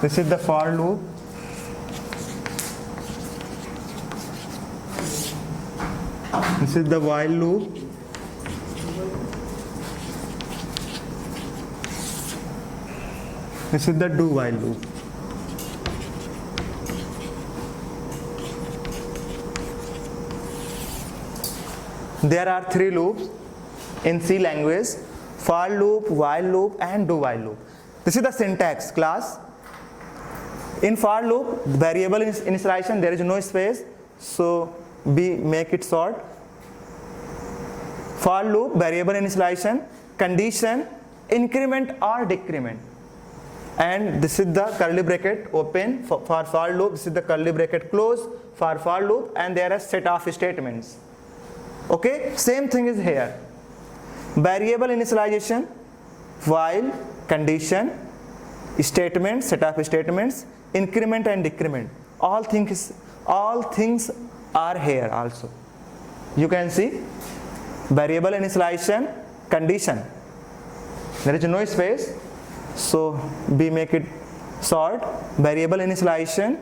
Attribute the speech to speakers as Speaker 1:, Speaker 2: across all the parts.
Speaker 1: This is the for loop. This is the while loop. This is the do while loop. There are three loops in C language: for loop, while loop, and do while loop. This is the syntax, class. In for loop, variable initialization, there is no space, so we make it short. For loop, variable initialization, condition, increment or decrement. And this is the curly bracket open for for loop, this is the curly bracket close for loop, and there are set of statements. Okay, same thing is here. Variable initialization, while, condition, statement, set of statements, increment and decrement. All things are here also. You can see variable initialization, condition. There is no space, so we make it short. Variable initialization,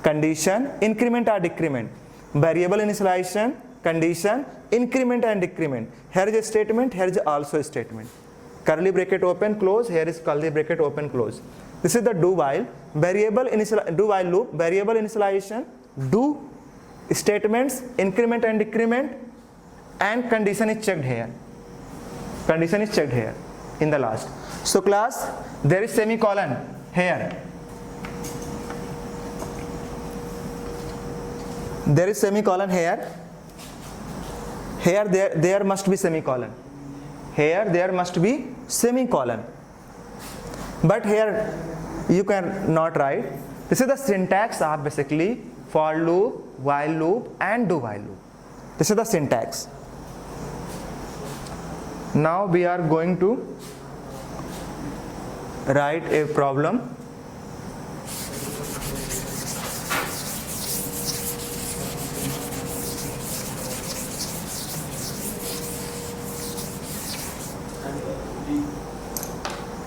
Speaker 1: condition, increment or decrement. Variable initialization, condition, increment and decrement. Here is a statement, here is also a statement. Curly bracket open close, here is curly bracket open close. This is the do while. Do while loop, variable initialization, do statements, increment and decrement, and condition is checked here. Condition is checked here in the last. So class, there is semicolon here. There is semicolon here. Here there must be semicolon. Here there must be semicolon. But here you can not write. This is the syntax of basically for loop, while loop, and do while loop. This is the syntax. Now we are going to write a problem.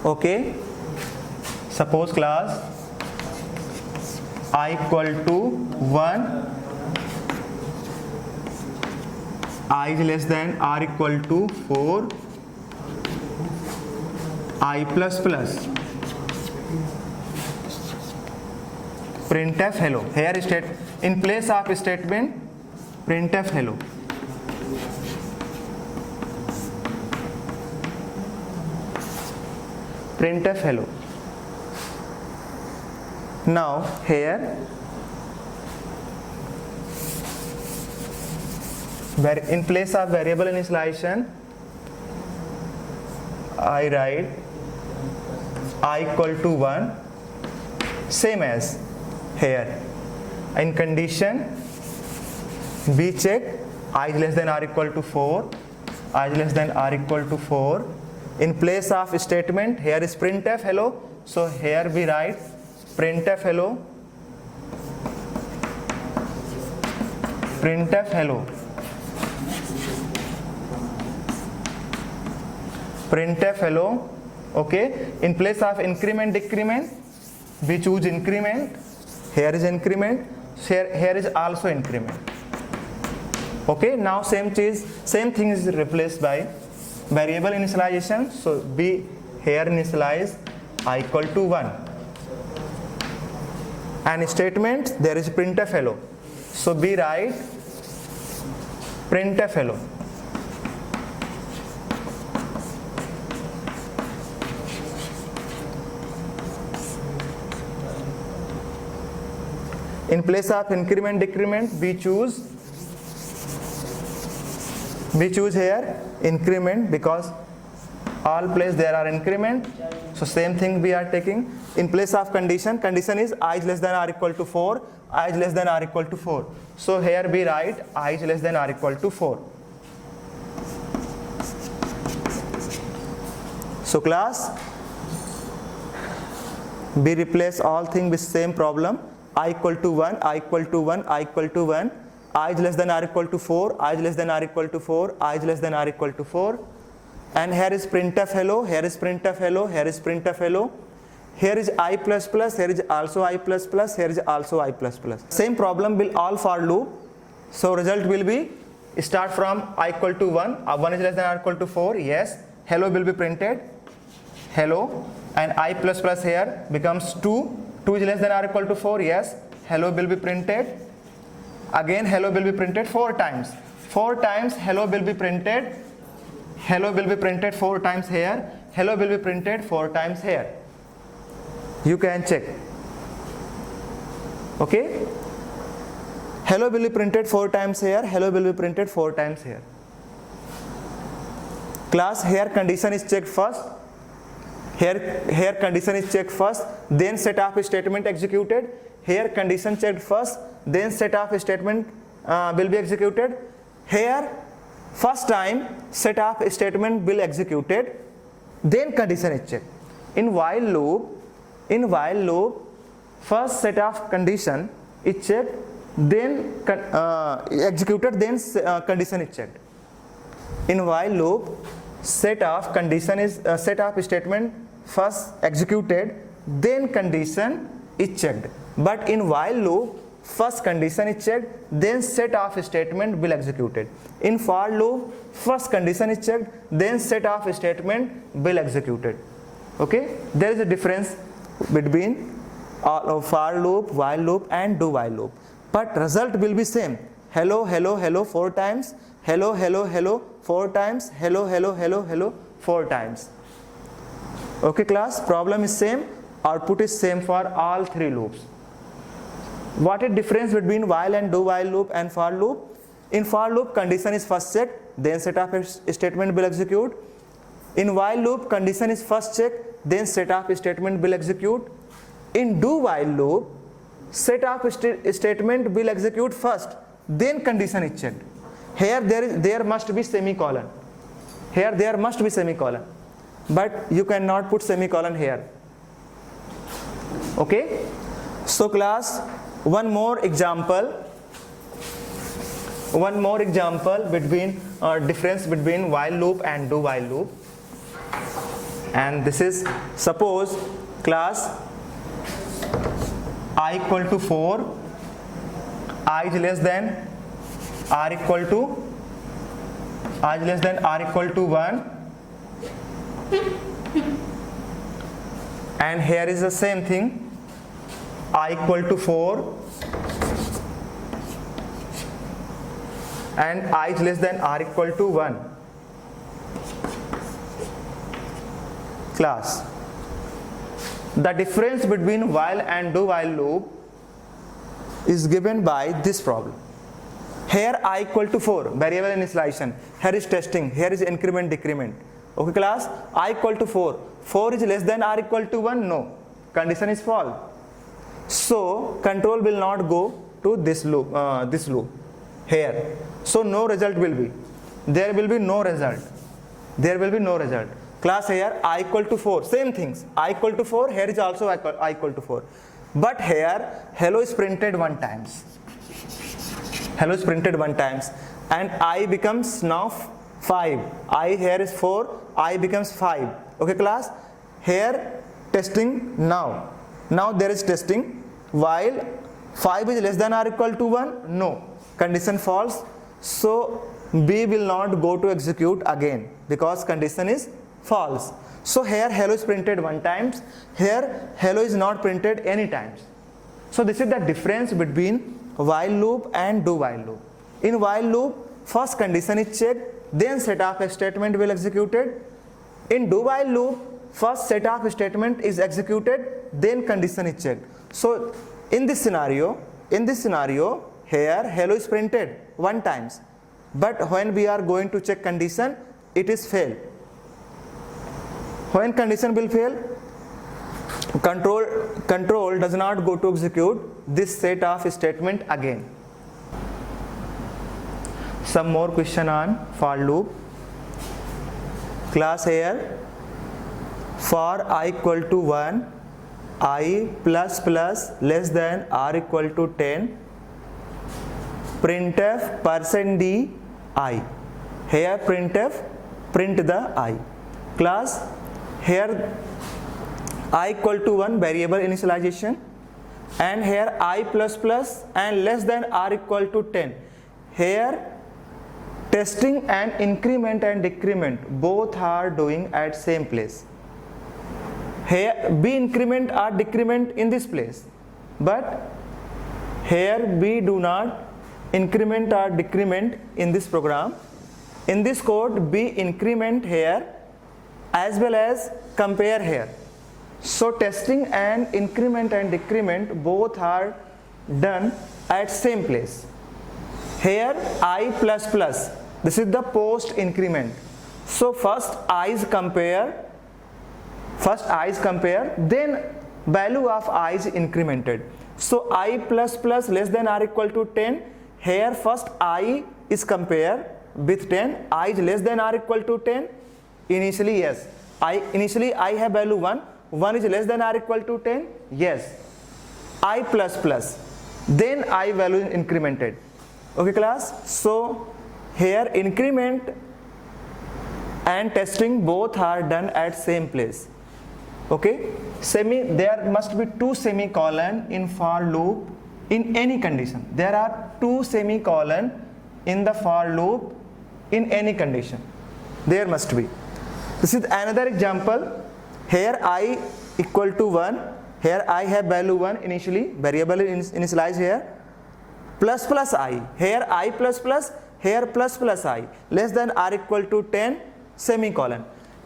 Speaker 1: Okay, suppose class I equal to 1, I is less than or equal to 4, I plus plus, printf hello. Here state in place of statement printf hello. Printf hello. Now here where in place of variable initialization I write I equal to 1, same as here. In condition we check I is less than or equal to 4, I is less than or equal to 4. In place of statement, here is printf hello, so here we write printf hello, printf hello, printf hello. Okay, in place of increment decrement we choose increment. Here is increment, here is also increment. Okay, now same thing is replaced by variable initialization, so we here initialize I equal to 1, and statement there is printf hello, so we write printf hello. In place of increment decrement we choose here increment, because all place there are increment, so same thing we are taking. In place of condition is I is less than or equal to 4, I is less than or equal to 4, so here we write I is less than or equal to 4. So class, we replace all things with same problem. I equal to 1, I equal to 1, I equal to 1, I is less than or equal to 4, I is less than or equal to 4, I is less than or equal to 4. And here is printf hello, here is printf hello, here is printf hello. here is I plus plus, here is also I plus plus, here is also I plus plus. Same problem will all for loop. So result will be start from I equal to 1, 1 is less than or equal to 4, yes, hello will be printed, hello, and I plus plus here becomes 2, 2 is less than or equal to 4, yes, hello will be printed, again hello will be printed 4 times, 4 times hello will be printed, hello will be printed 4 times here, hello will be printed 4 times here. You can check. Okay, hello will be printed 4 times here, hello will be printed 4 times here. Class, here condition is checked first, here condition is checked first, then set of statement executed, here condition checked first, then set of statement will be executed, here first time set of statement will executed, then condition is checked. In while loop, first set of condition is checked, then executed, then condition is checked. In while loop, set of condition is set of statement first executed, then condition is checked. But in while loop, first condition is checked, then set of statement will executed. In for loop, first condition is checked, then set of statement will executed. Okay, there is a difference between for loop, while loop and do while loop, but result will be same. Hello, hello, hello 4 times, hello, hello, hello 4 times, hello, hello, hello, hello 4 times. Okay class, problem is same, output is same for all 3 loops. What is difference between while and do while loop and for loop? In for loop, condition is first checked, then set of statement will execute. In while loop, condition is first checked, then set of statement will execute. In do while loop, set of statement will execute first, then condition is checked. Here there must be semicolon. Here there must be semicolon, but you cannot put semicolon here. Okay, so class, one more example between difference between while loop and do while loop. And this is, suppose class I equal to 4, I is less than r equal to 1, and here is the same thing, I equal to 4 and I is less than r equal to 1. Class, the difference between while and do while loop is given by this problem. Here I equal to 4, variable initialization, here is testing, here is increment decrement. Okay class, I equal to 4, 4 is less than or equal to 1, no, condition is false. So control will not go to this loop here. So no result will be, there will be no result. Class, here I equal to 4, same things, I equal to 4, here is also I equal to 4. But here hello is printed 1 times. And I becomes now 5. I here is 4, I becomes 5. Okay class, here testing now there is testing, while 5 is less than or equal to 1, no, condition false. So B will not go to execute again because condition is false. So here hello is printed 1 times, here hello is not printed any times. So this is the difference between while loop and do while loop. In while loop, first condition is checked, then set of statement will executed. In do while loop, first set of statement is executed, then condition is checked. So in this scenario, here hello is printed 1 times, but when we are going to check condition, it is failed. When condition will fail, control does not go to execute this set of statement again. Some more question on for loop. Class, here for I equal to 1, I plus plus less than r equal to 10, printf %d I. Here printf print the I. Class, here I equal to 1 variable initialization, and here I plus plus and less than or equal to 10. Here testing and increment and decrement both are doing at same place. Here B increment or decrement in this place, but here we do not increment or decrement in this program. In this code B increment here as well as compare here. So testing and increment and decrement both are done at same place. Here I plus plus, this is the post increment. So first i's compare, then value of I is incremented. So I plus plus less than or equal to 10. Here first I is compared with 10. I is less than or equal to 10. Initially yes. Initially I have value 1. 1 is less than or equal to 10. Yes. I plus plus. Then I value incremented. Okay class. So here increment and testing both are done at same place. Okay, there must be 2 semicolon in for loop in any condition. There are 2 semicolon in the for loop in any condition. There must be. This is another example. Here I equal to 1. Here I have value 1 initially, variable initialized here. Plus plus I. Here I plus plus, here plus plus I. Less than or equal to 10, semicolon.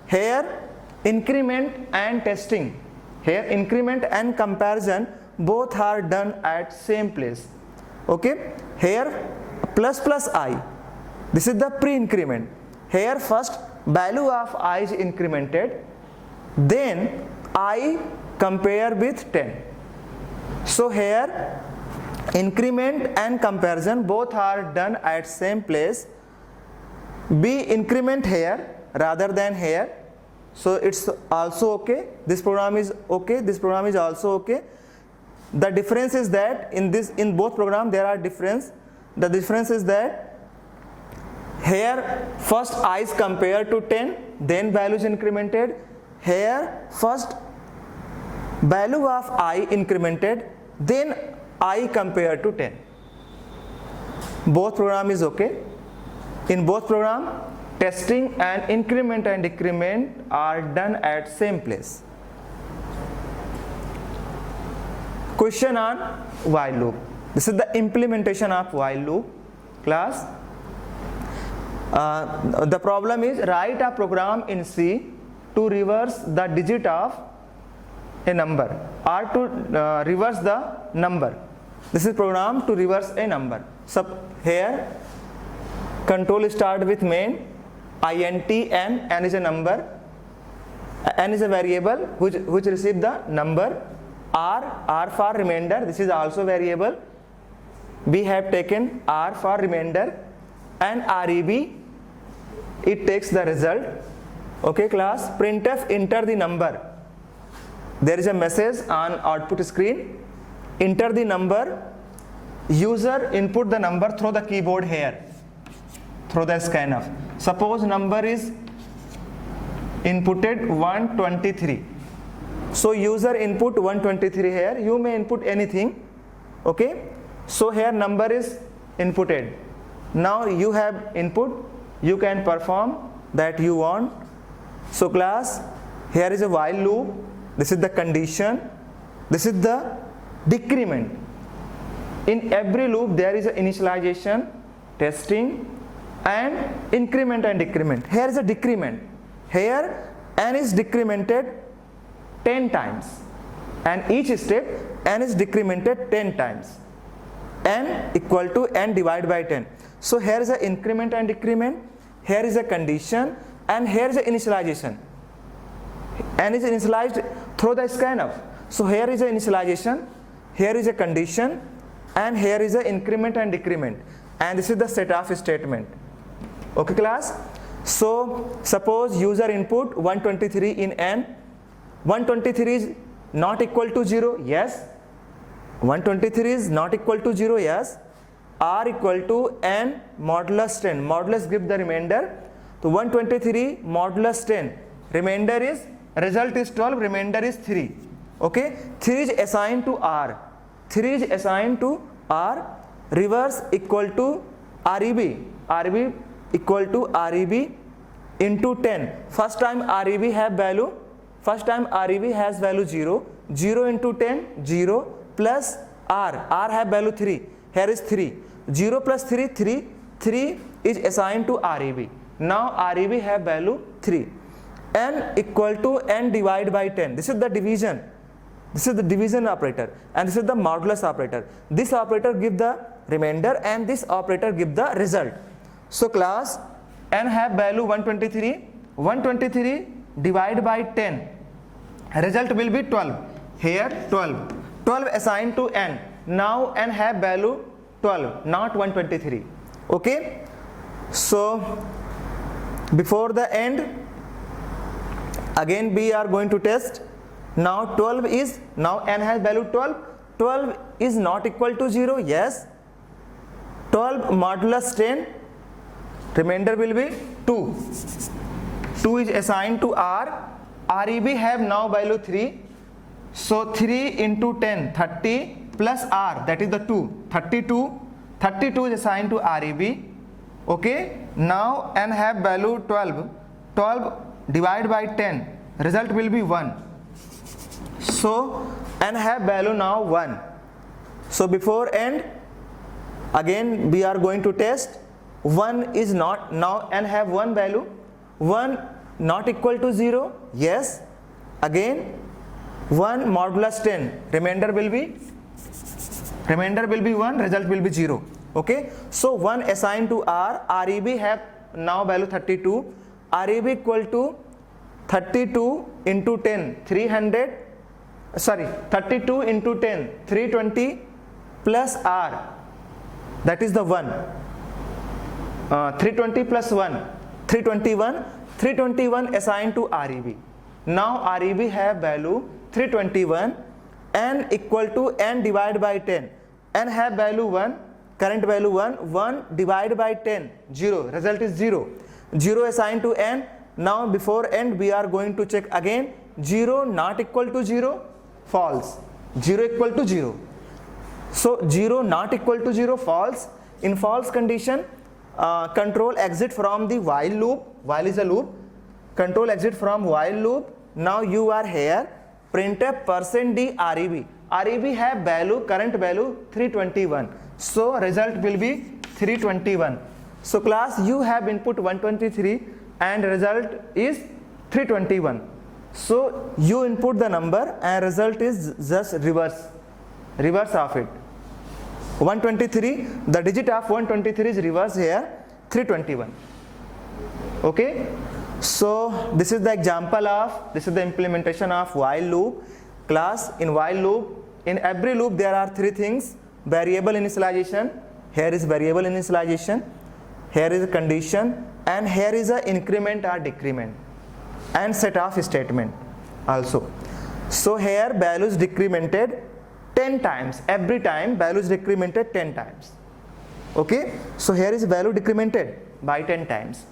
Speaker 1: Here increment and testing, here increment and comparison both are done at same place. Okay, here plus plus I, this is the pre-increment. Here first value of I is incremented, then I compare with 10. So here increment and comparison both are done at same place. B increment here rather than here. So it's also okay. This program is okay. This program is also okay. The difference is that in both programs there are difference. The difference is that here first I is compared to 10, then value is incremented. Here first value of I incremented, then I compared to 10. Both program is okay. In both program, testing and increment and decrement are done at same place. Question on while loop. This is the implementation of while loop class. The problem is write a program in C to reverse the digit of a number or to reverse the number. This is program to reverse a number. So here control start with main, int n is a number, n is a variable which receive the number, r for remainder, this is also variable. We have taken r for remainder, and reb, it takes the result. Okay class, printf enter the number. There is a message on output screen, enter the number, user input the number through the keyboard here, through the scanf. Suppose number is inputted 123. So user input 123 here, you may input anything. Okay, so here number is inputted. Now you have input, you can perform that you want. So class, here is a while loop, this is the condition, this is the decrement. In every loop there is an initialization, testing and increment and decrement. Here is a decrement. Here n is decremented 10 times, and each step n is decremented 10 times. N equal to n divided by 10. So here is a increment and decrement, here is a condition, and here is a initialization. N is initialized through the scanf. So here is a initialization, here is a condition, and here is a increment and decrement, and this is the set of statement. Okay class, so suppose user input 123 in n. 123 is not equal to 0, yes. 123 is not equal to 0, yes. R equal to n modulus 10. Modulus give the remainder. So 123 modulus 10. Remainder is result is 12, remainder is 3. Okay, 3 is assigned to R. 3 is assigned to R. Reverse equal to REB. REB equal to REB into 10. First time REB have value. First time REB has value 0. 0 into 10, 0 plus R. R have value 3. Here is 3. 0 plus 3, 3. 3 is assigned to REB. Now REB have value 3. N equal to N divided by 10. This is the division. This is the division operator and this is the modulus operator. This operator give the remainder and this operator give the result. So class, N have value 123. 123 divided by 10. Result will be 12. Here 12. 12 assigned to N. Now N have value 12, not 123. Okay. So before the end, again we are going to test. Now 12 is, now N has value 12. 12 is not equal to 0. Yes. 12 modulus 10. Remainder will be 2. 2 is assigned to R. REB have now value 3. So 3 into 10, 30 plus R, that is the 2. 32. 32 is assigned to REB. Okay. Now N have value 12. 12 divided by 10. Result will be 1. So N have value now 1. So before end, again we are going to test. 1 is not, now N have 1 value. 1 not equal to 0. Yes. Again 1 modulus 10. Remainder will be 1. Result will be 0. Okay. So 1 assigned to R. REB have now value 32. REB equal to 32 into 10, 300. Sorry, 32 into 10, 320 plus R. That is the 1. 320 plus 1, 321. 321 assigned to REB. Now REB have value 321. N equal to N divided by 10. N have value 1. Current value 1. 1 divided by 10. 0. Result is 0. 0 assigned to N. Now before end we are going to check again. 0 not equal to 0. False. 0 equal to 0. So 0 not equal to 0. False. In false condition, control exit from the while loop. While is a loop. Control exit from while loop. Now you are here. Printf %d REB. REB have value, current value 321. So result will be 321. So class, you have input 123 and result is 321. So you input the number and result is just reverse of it. 123, the digit of 123 is reverse here, 321. Okay. So this is the example of, this is the implementation of while loop. Class, in while loop, in every loop there are 3 things. Variable initialization, here is variable initialization, here is a condition, and here is a increment or decrement, and set of statement also. So here value is decremented 10 times. Every time value is decremented 10 times. Okay. So here is value decremented by 10 times.